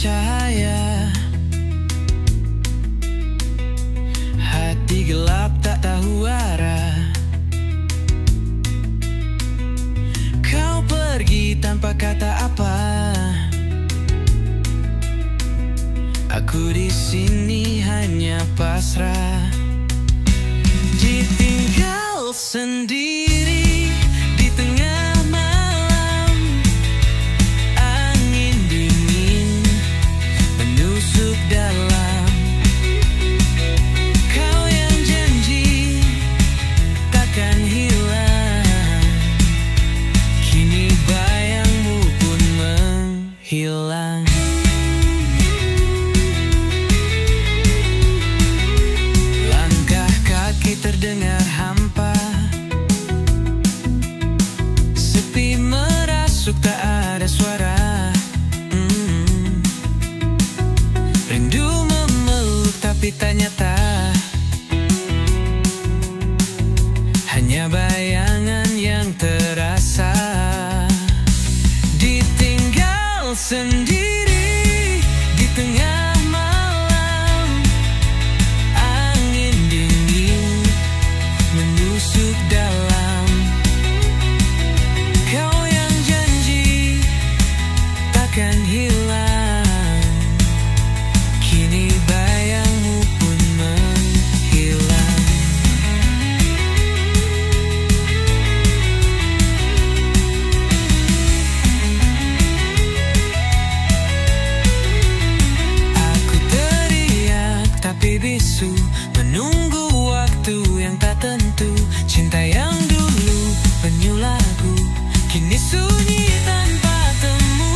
cahaya, hati gelap tak tahu arah. Kau pergi tanpa kata apa. Aku di sini hanya pasrah, ditinggal sendiri di tengah malam. Angin dingin menusuk dalam. Kau yang janji takkan hilang, kini bayangmu pun menghilang. Terdengar hampa, sepi merasuk tak ada suara. Rindu memeluk tapi tak nyata, hanya bayangan yang terasa. Ditinggal sendiri di tengah dalam. Kau yang janji takkan hilang, kini bayangmu pun menghilang. Aku teriak tapi bisu, menunggu waktu yang tak tentu. Cinta yang dulu penuh lagu, kini sunyi tanpa temu.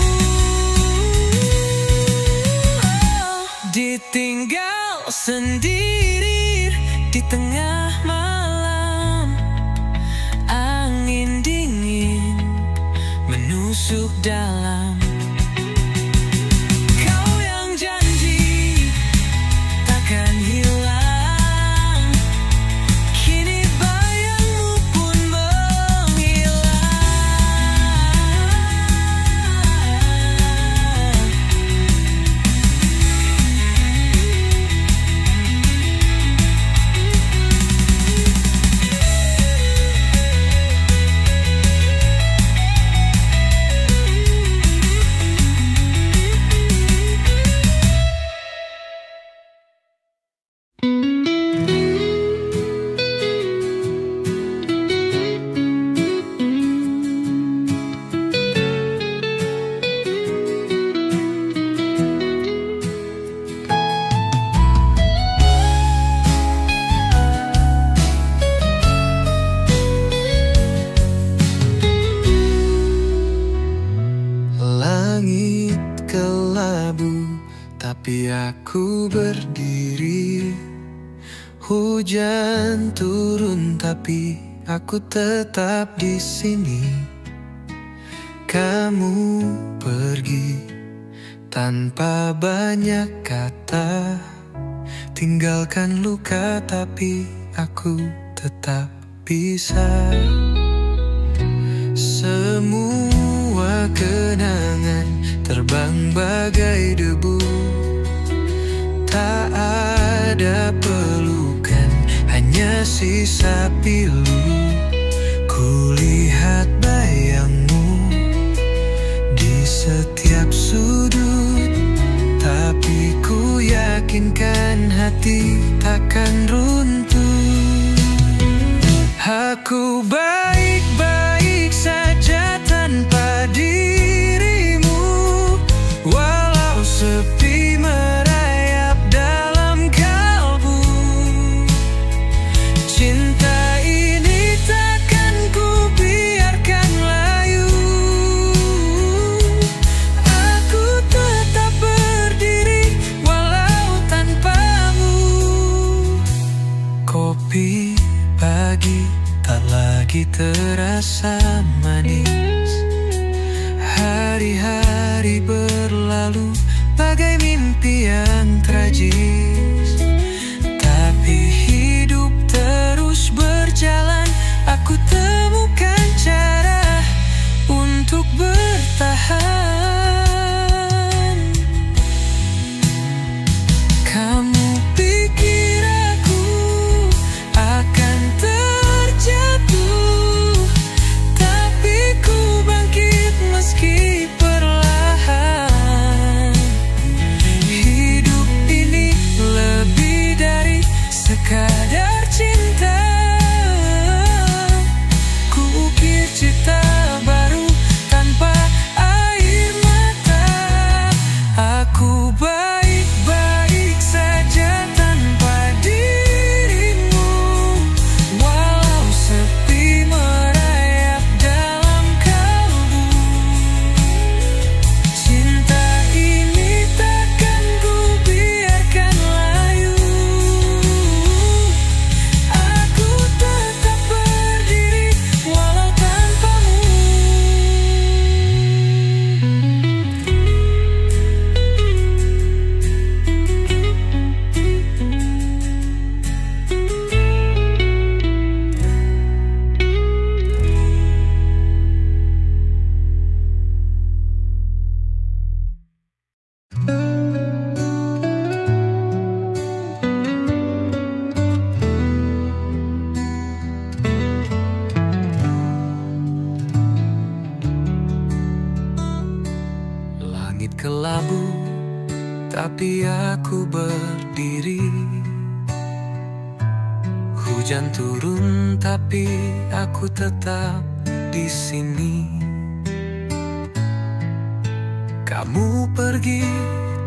Ditinggal sendiri di tengah malam. Angin dingin menusuk dalam. Kau yang janji takkan hilang, tapi aku berdiri. Hujan turun tapi aku tetap di sini. Kamu pergi tanpa banyak kata, tinggalkan luka tapi aku tetap bisa. Semua kenangan terbang bagai debu, tak ada pelukan, hanya sisa pilu. Kulihat bayangmu di setiap sudut, tapi ku yakinkan hati takkan runtuh. Aku baik-baik saja tanpa dirimu, walau sepi merayap dalam kalbu. Cinta ini takkan ku biarkan layu. Aku tetap berdiri walau tanpamu. Kopi pagi tak lagi terasa manis. Hari-hari berlalu bagai mimpi yang tragis, tapi hidup terus berjalan. Aku temukan cara untuk bertahan. Langit kelabu, tapi aku berdiri. Hujan turun, tapi aku tetap di sini. Kamu pergi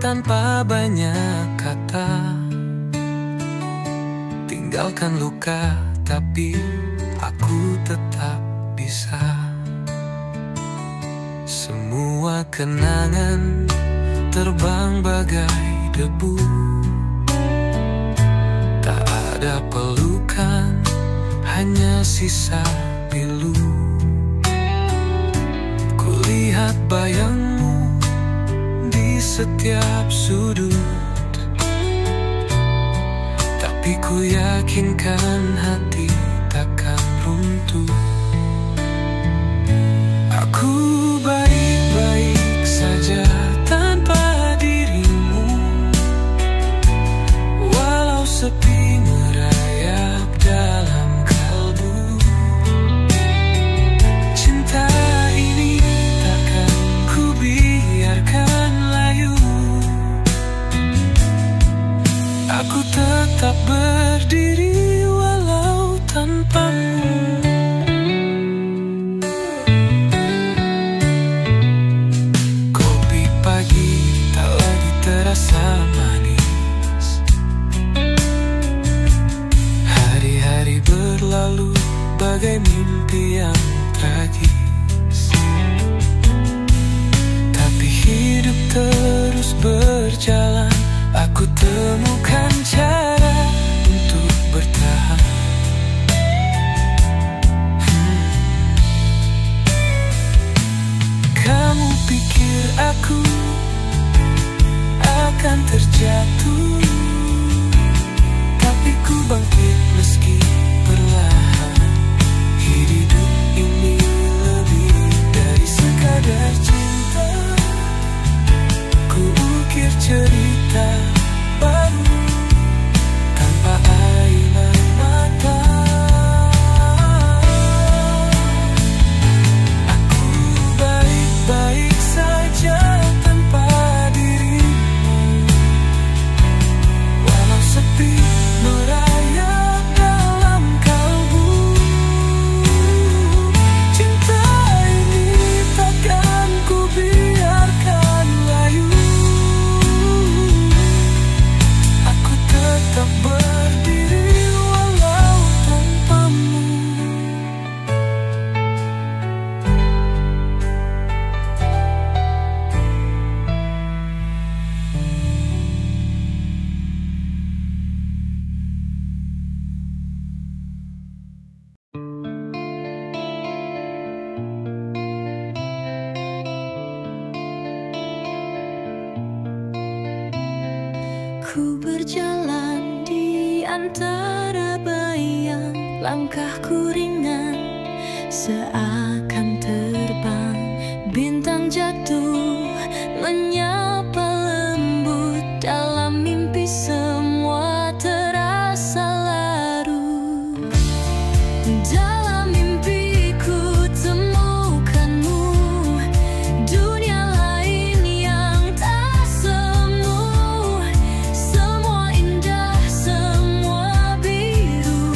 tanpa banyak kata, tinggalkan luka, tapi aku tetap bisa. Semua kenangan terbang bagai debu, tak ada pelukan, hanya sisa pilu. Kulihat bayangmu di setiap sudut, tapi ku yakinkan hati takkan runtuh. Aku baik-baik saja tanpa dirimu, walau sepi merayap dalam kalbu. Cinta ini takkan ku biarkan layu. Aku tetap berdiri walau tanpamu. Kopi pagi tak lagi terasa manis. Hari-hari berlalu bagai mimpi yang tragis. Tapi hidup terus berjalan, aku temukan cara untuk bertahan. Kamu pikir aku akan terjatuh, tapi ku bangkit meski perlahan. Hidup ini lebih dari sekadar cinta. Ku ukir cerita baru tanpa air mata. Aku baik-baik saja tanpa dirimu, walau sepi merayap dalam kalbu. Cinta ini takkan ku biarkan layu. Aku tetap berdiri walau tanpamu. Ku berjalan di antara bayang, langkahku ringan seakan terbang. Bintang jatuh menyapa lembut, dalam mimpi semua terasa larut. Dalam mimpiku temukanmu, dunia lain yang tak semu. Semua indah, semua biru,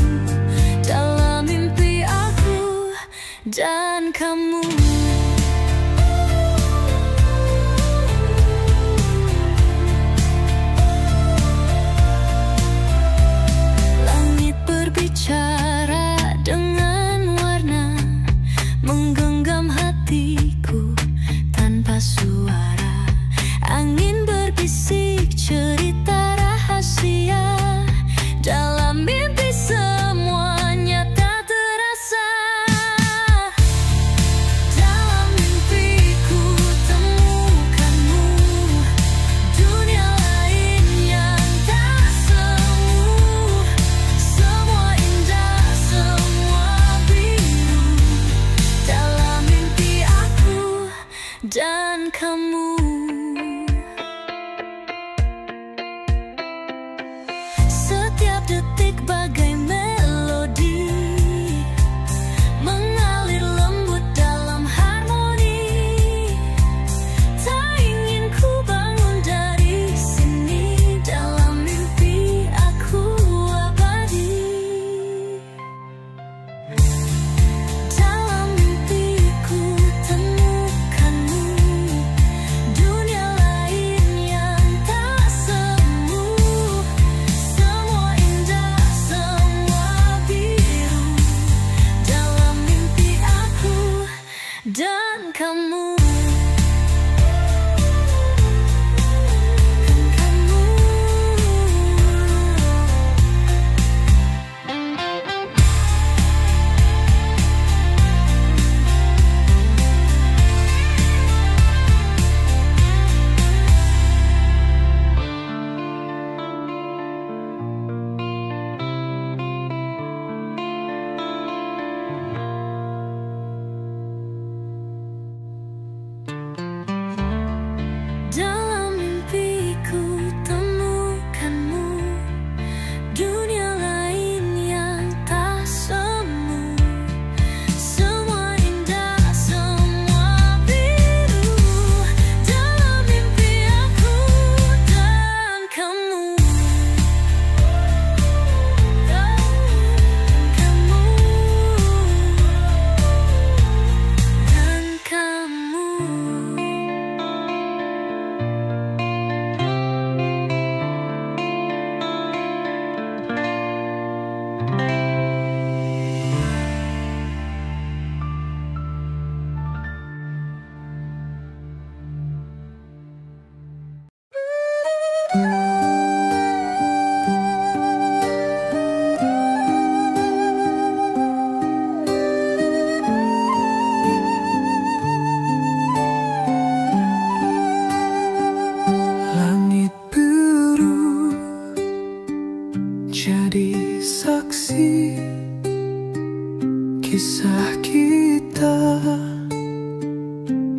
dalam mimpi aku dan kamu. Langit berbicara dengan warna, menggenggam hatiku tanpa suara. Angin berbisik cerita rahasia, dalam mimpi semuanya tak terasa. Dalam mimpiku temukanmu, dunia lain yang tak semu. Semua indah, semua biru, dalam mimpi aku dan kamu. Setiap detik bagai melodi, mengalir lembut dalam harmoni. Tak ingin kamu. Dalam mimpiku temukanmu, dunia lain yang tak semu. Semua indah, semua biru. Dalam mimpi aku dan kamu. Dan kamu. Langit biru jadi saksi kisah kita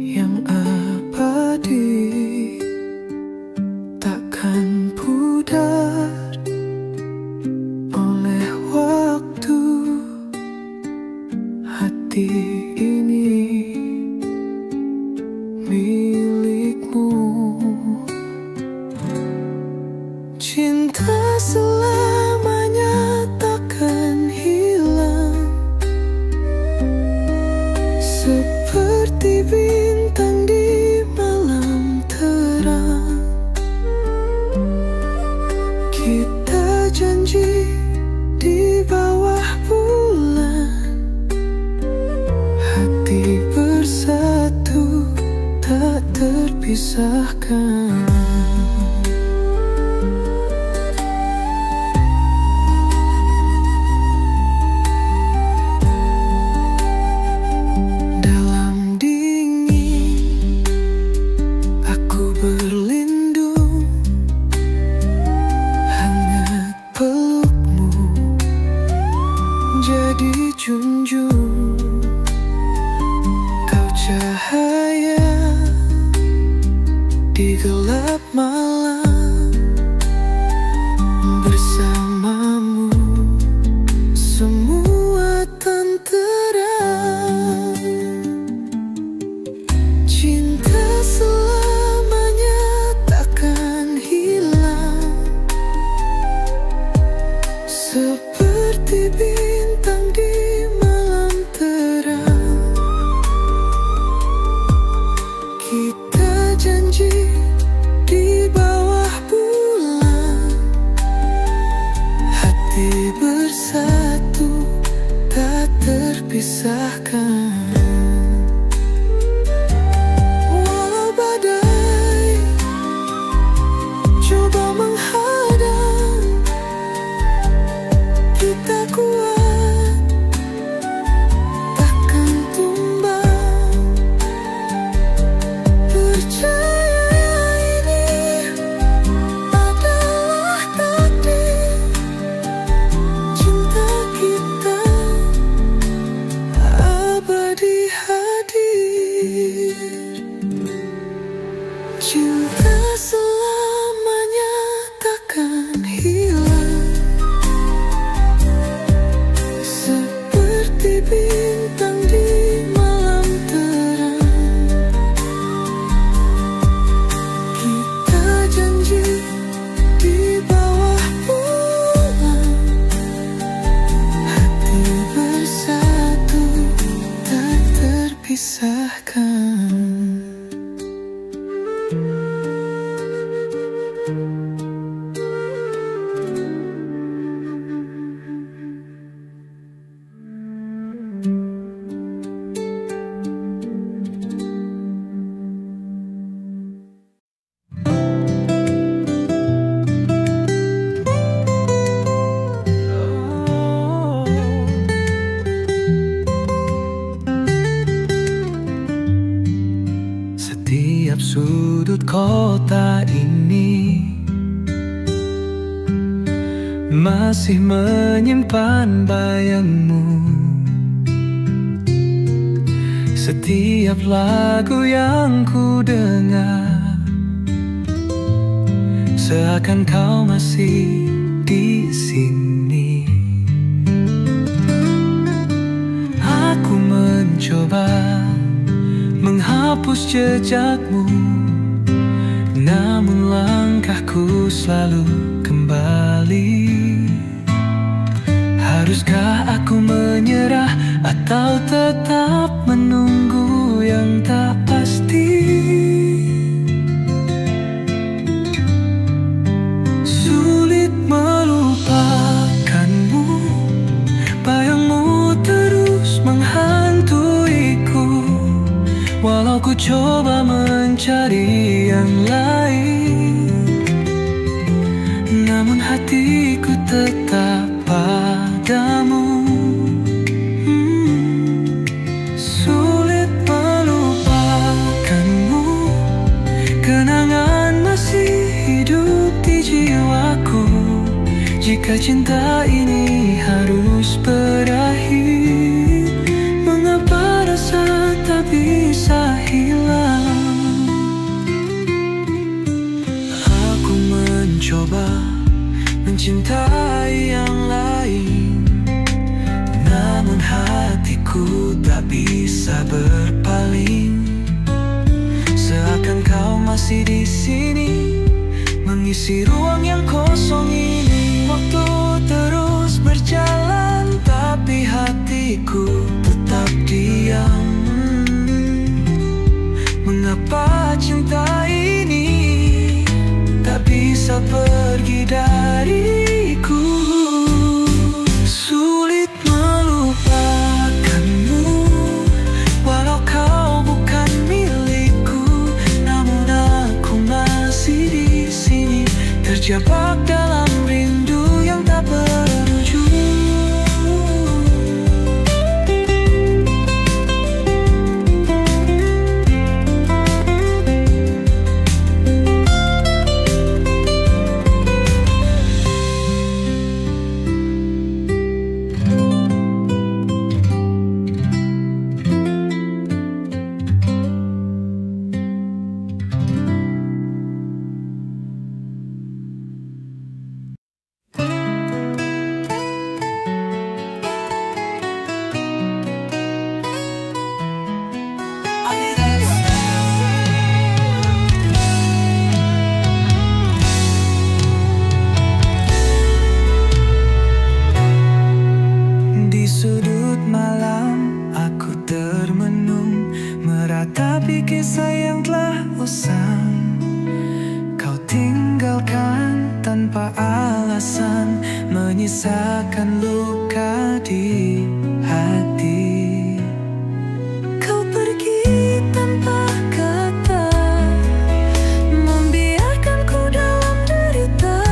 yang abadi, takkan pudar oleh waktu. Hati ini milikmu. Cinta selamanya takkan hilang, seperti bintang di malam terang. Kita janji di bawah bulan, hati bersatu tak terpisahkan. Dalam dingin aku berlindung, hangat pelukmu jadi junjung. Kau cahaya di gelap malam, bersamamu semua tenteram. Cinta selamanya takkan hilang, seperti bintang di malam terang. Kita janji di bawah bulan, hati bersatu tak terpisahkan. Walau badai coba menghadang, kita kuat takkan tumbang. Percaya ini adalah takdir, cinta kita abadi hadir. Cinta selamanya takkan hilang, seperti bintang di malam terang. Kita janji di bawah bulan, hati bersatu tak terpisahkan. setiap sudut kota ini masih menyimpan bayangmu. Setiap lagu yang ku dengar seakan kau masih di sini. Aku mencoba menghapus jejakmu, namun langkahku selalu kembali. Haruskah aku menyerah atau tetap menunggu yang tak pasti? Sulit melupakanmu, bayangmu terus menghantuiku. Walau ku coba mencari yang lain, namun hatiku tetap padamu. Sulit melupakanmu, kenangan masih hidup di jiwaku. Jika cinta ini harus berakhir, mengapa rasa tak bisa hilang? Aku mencoba mencintai yang lain, namun hatiku tak bisa berpaling. Seakan kau masih di sini, mengisi ruang yang kosong ini. Waktu terus berjalan, tapi hatiku tetap diam. Mengapa cinta ini tak bisa pergi dariku? Sulit melupakanmu, walau kau bukan milikku, namun aku masih di sini, terjebak dalam rindu yang tak berujung. Meratapi kisah yang telah usang, kau tinggalkan tanpa alasan, menyisakan luka di hati. Kau pergi tanpa kata, membiarkanku dalam derita.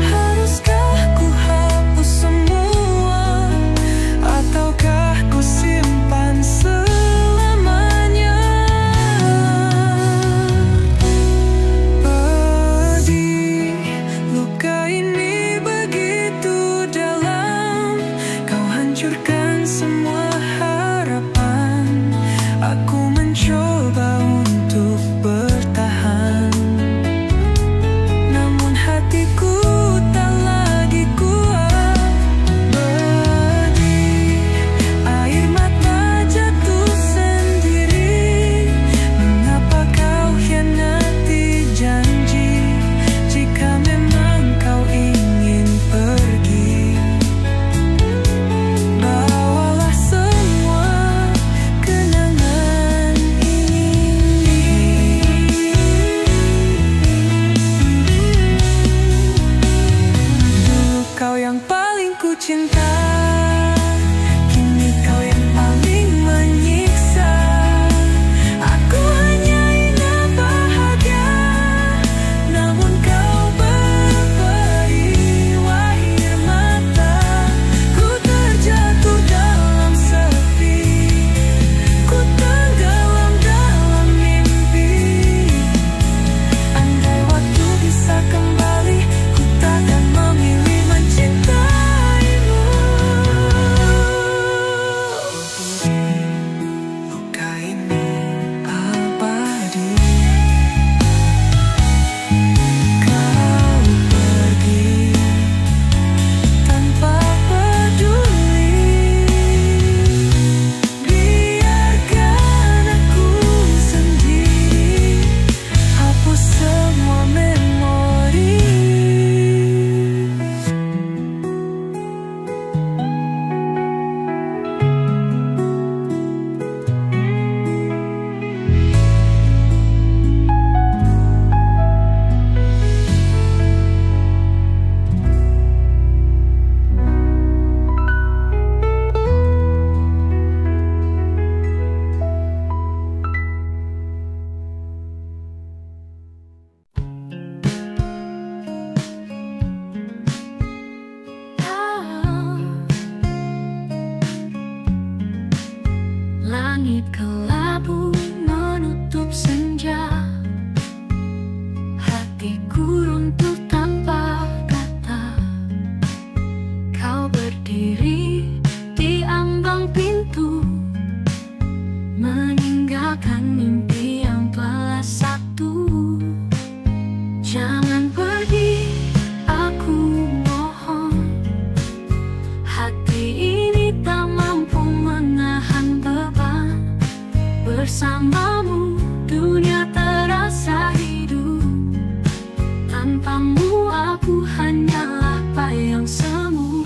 Haruskah ku hapus semua, ataukah ku simpan luka ini begitu dalam, kau Bersamamu dunia terasa hidup. Tanpamu aku hanyalah bayang semu.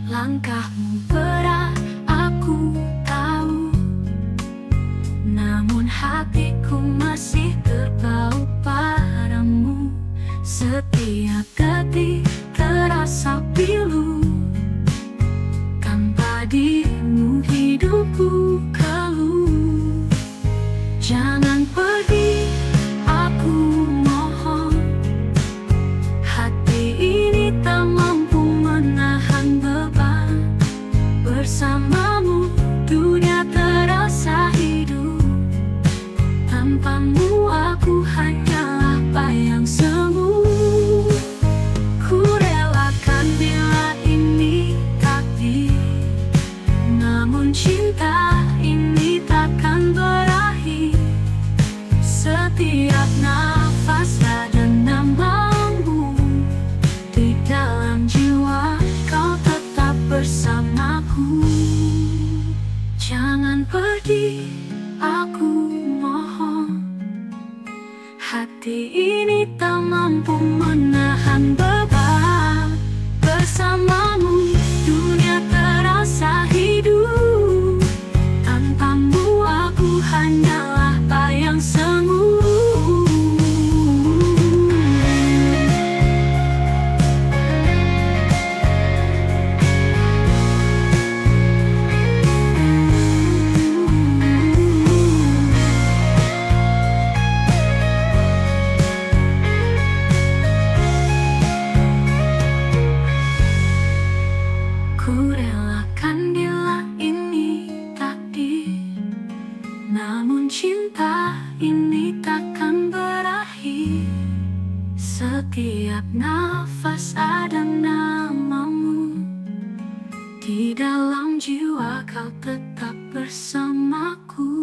Langkahmu berat, aku tahu, namun hatiku masih terpaut padamu. Setiap detik terasa pilu, tanpa dirimu hidupku keluh. Jangan pergi, aku mohon. Hati ini tak mampu menahan beban. Bersamamu dunia terasa hidup. Tanpamu aku hanyalah bayang semu. Ku relakan bila ini takdir, namun cinta ini takkan berakhir. Setiap nafas ada namamu. Di dalam jiwa kau tetap bersamaku. Jangan pergi, aku mohon. Hati ini tak mampu menahan beban. Bersamamu dunia terasa hidup. Tanpamu aku hanyalah bayang semu. Ku relakan bila ini takdir, namun cinta ini takkan berakhir. Setiap nafas ada namamu. Di dalam jiwa kau tetap bersamaku.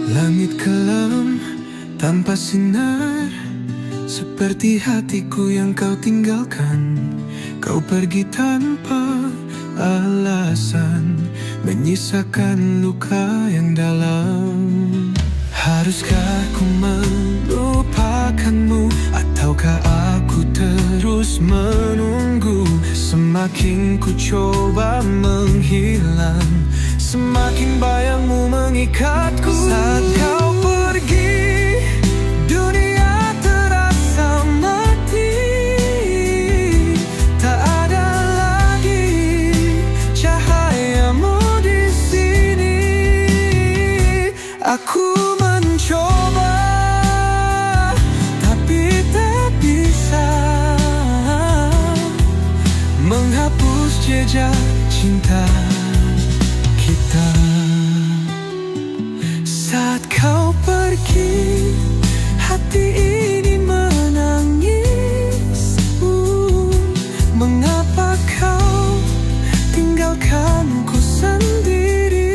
Langit kelam tanpa sinar, seperti hatiku yang kau tinggalkan. Kau pergi tanpa alasan, menyisakan luka yang dalam. Haruskah ku melupakanmu, ataukah aku terus menunggu? Semakin ku coba menghilang, semakin bayangmu mengikatku. Saat kau pergi, dunia terasa mati. Tak ada lagi cahayamu di sini. Aku mencoba, tapi tak bisa menghapus jejak cinta kita. Saat kau pergi, hati ini menangis. Mengapa kau tinggalkanku sendiri?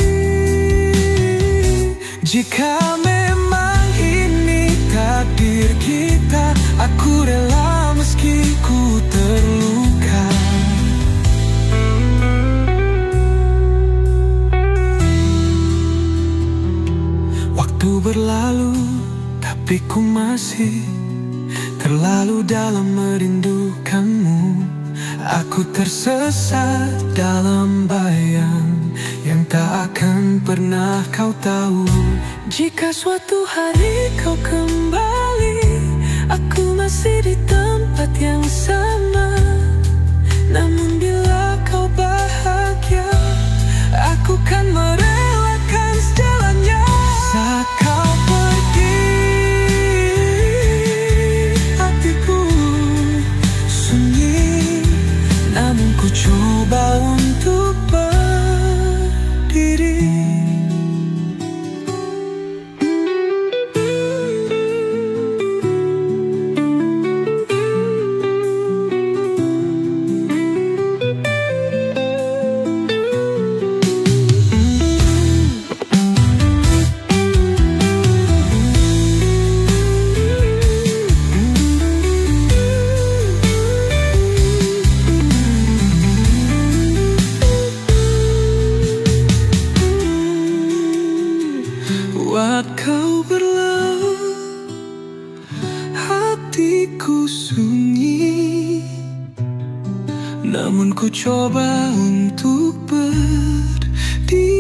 Jika memang ini takdir kita, aku rela meski ku terluka. Waktu berlalu, tapi ku masih terlalu dalam merindukanmu. Aku tersesat dalam bayang yang tak akan pernah kau tahu. Jika suatu hari kau kembali, aku masih di tempat yang sama. Namun bila kau bahagia, aku kan merelakan sejalannya. Saat kau pergi, hatiku sunyi, namun ku coba untuk berdiri. hatiku sunyi, namun ku coba untuk berdiri.